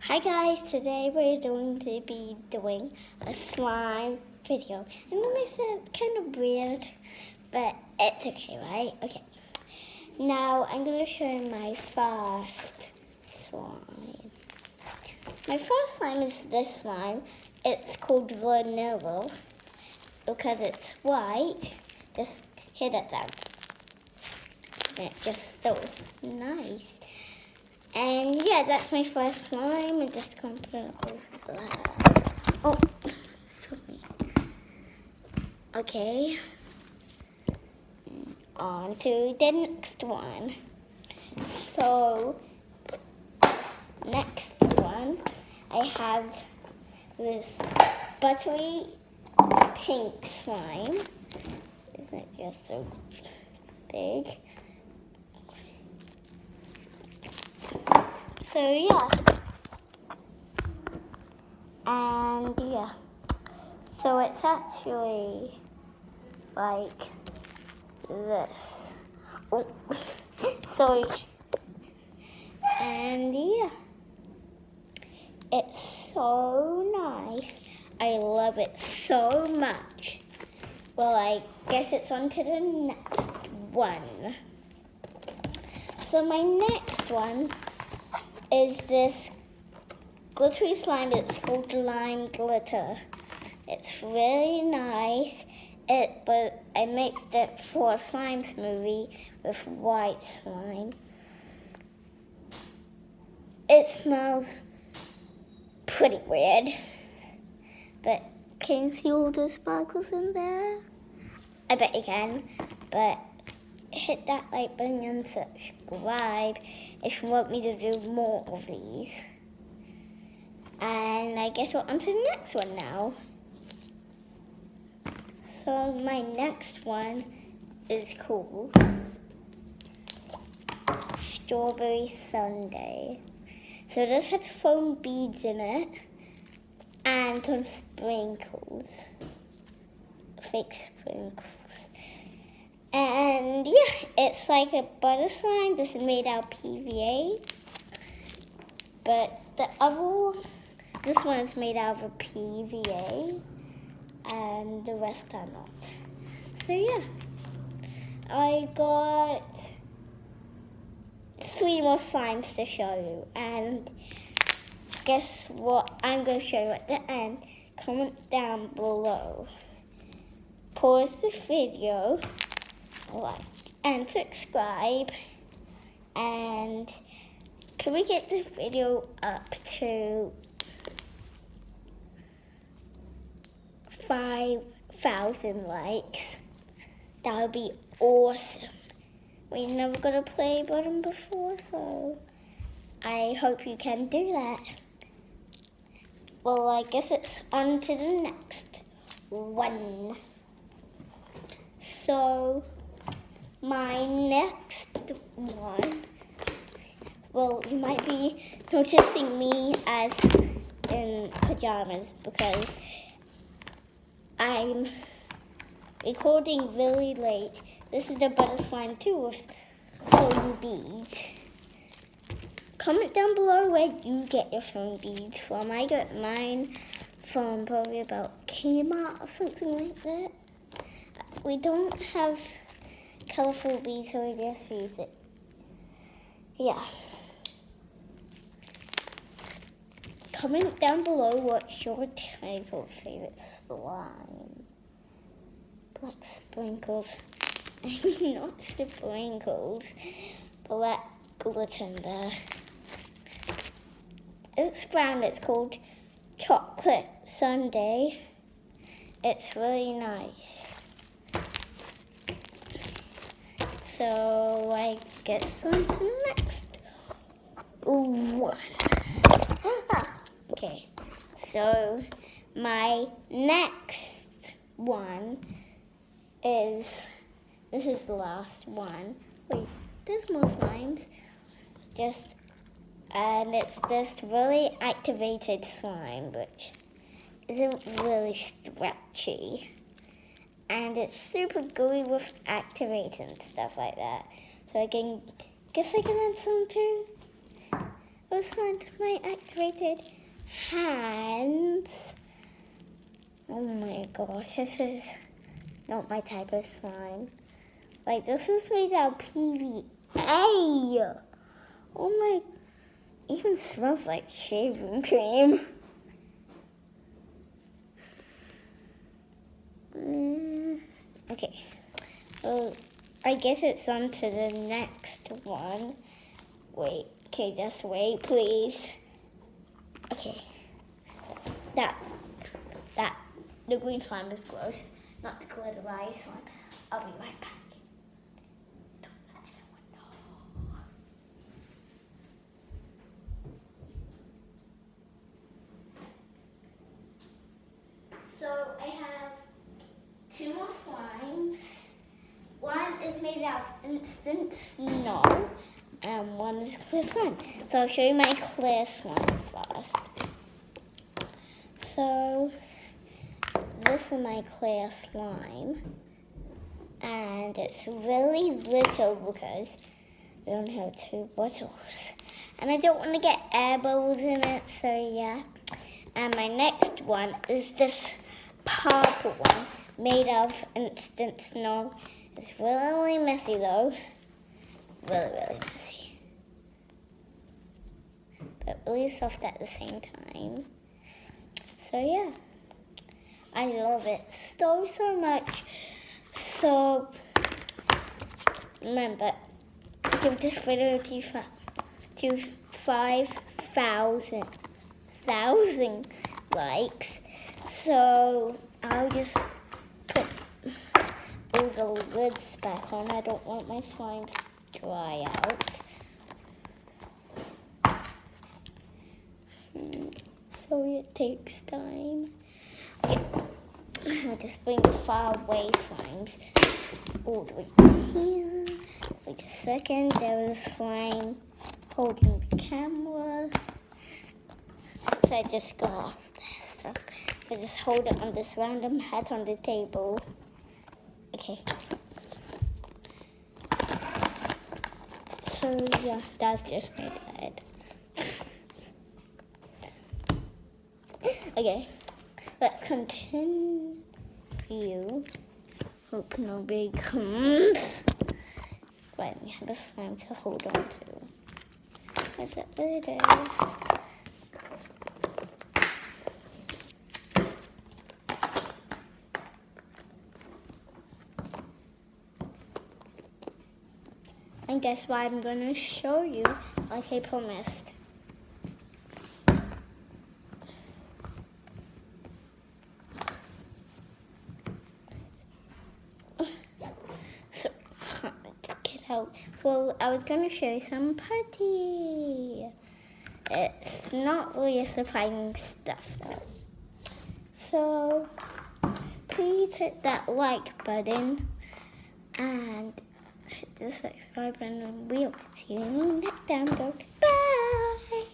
Hi guys, today we're going to be doing a slime video. And it makes it kind of weird, but it's okay, right? Okay. Now I'm going to show you my first slime. My first slime is this slime. It's called vanilla because it's white. Just hear that sound. It's just so nice. And yeah, that's my first slime. I'm just going to put it over there. Oh, sorry. Okay. On to the next one. So, next one, I have this buttery pink slime. Isn't it just so big? So yeah, and yeah, so it's actually like this. Oh, sorry. And yeah, it's so nice. I love it so much. Well, I guess it's on to the next one. So my next one is this glittery slime. It's called lime glitter. It's really nice. But I mixed it for a slime smoothie with white slime. It smells pretty weird, but can you see all the sparkles in there? I bet you can, but hit that like button and subscribe if you want me to do more of these. And I guess we're on to the next one now. So my next one is called Strawberry Sundae. So this has foam beads in it and some sprinkles, fake sprinkles. And yeah, it's like a butter slime. This is made out of PVA. But the other one, this one is made out of a PVA. And the rest are not. So yeah, I got 3 more slimes to show you. And guess what I'm going to show you at the end? Comment down below. Pause the video, like, and subscribe. And can we get this video up to 5,000 likes? That would be awesome. We never got a play button before, so I hope you can do that. Well, I guess it's on to the next one. So, my next one, well, you might be noticing me as in pajamas because I'm recording really late. This is the butter slime too with foam beads. Comment down below where you get your foam beads from. I got mine from probably about Kmart or something like that. We don't have colorful beads, so we just use it. Yeah. Comment down below what's your type of favorite slime. Black sprinkles. Not sprinkles. Black glitter in there. It's brown. It's called Chocolate Sundae. It's really nice. So I guess on to the next one. Okay, so my next one is, this is the last one. Wait, there's more slimes. And it's this really activated slime, which isn't really stretchy. And it's super gooey with activate and stuff like that. So guess I can add some too. slime to my activated hands. Oh my gosh, this is not my type of slime. Like, this was made out of PVA. Oh my, even smells like shaving cream. Okay, so I guess it's on to the next one. Wait, okay, just wait, please. Okay, the green slime is gross, not the glitter rice slime. I'll be right back. Don't let anyone know. So I have 2 more slimes. One is made out of instant snow, and one is clear slime. So I'll show you my clear slime first. So this is my clear slime, and it's really little because we only have 2 bottles. And I don't want to get air bubbles in it, so yeah. And my next one is this purple one made of instant snow. It's really messy though. Really messy. But really soft at the same time. So yeah. I love it so much. So remember, give this video to 5,000 likes. So I'll just put all the lids back on. I don't want my slime to dry out. So it takes time. Okay. I'll just bring the far away slimes all the way here. Wait a second, there was a slime holding the camera. So I just got off there. So I just hold it on this random hat on the table. Okay. So yeah, that's just my bed. Okay, let's continue. Hope nobody comes. But we have a slime to hold on to. Where's that lid? And guess what I'm going to show you, like I promised. So, let's get out. Well, I was going to show you some putty. It's not really a surprising stuff though. So, please hit that like button and hit the subscribe button, and we'll see you next time. Bye!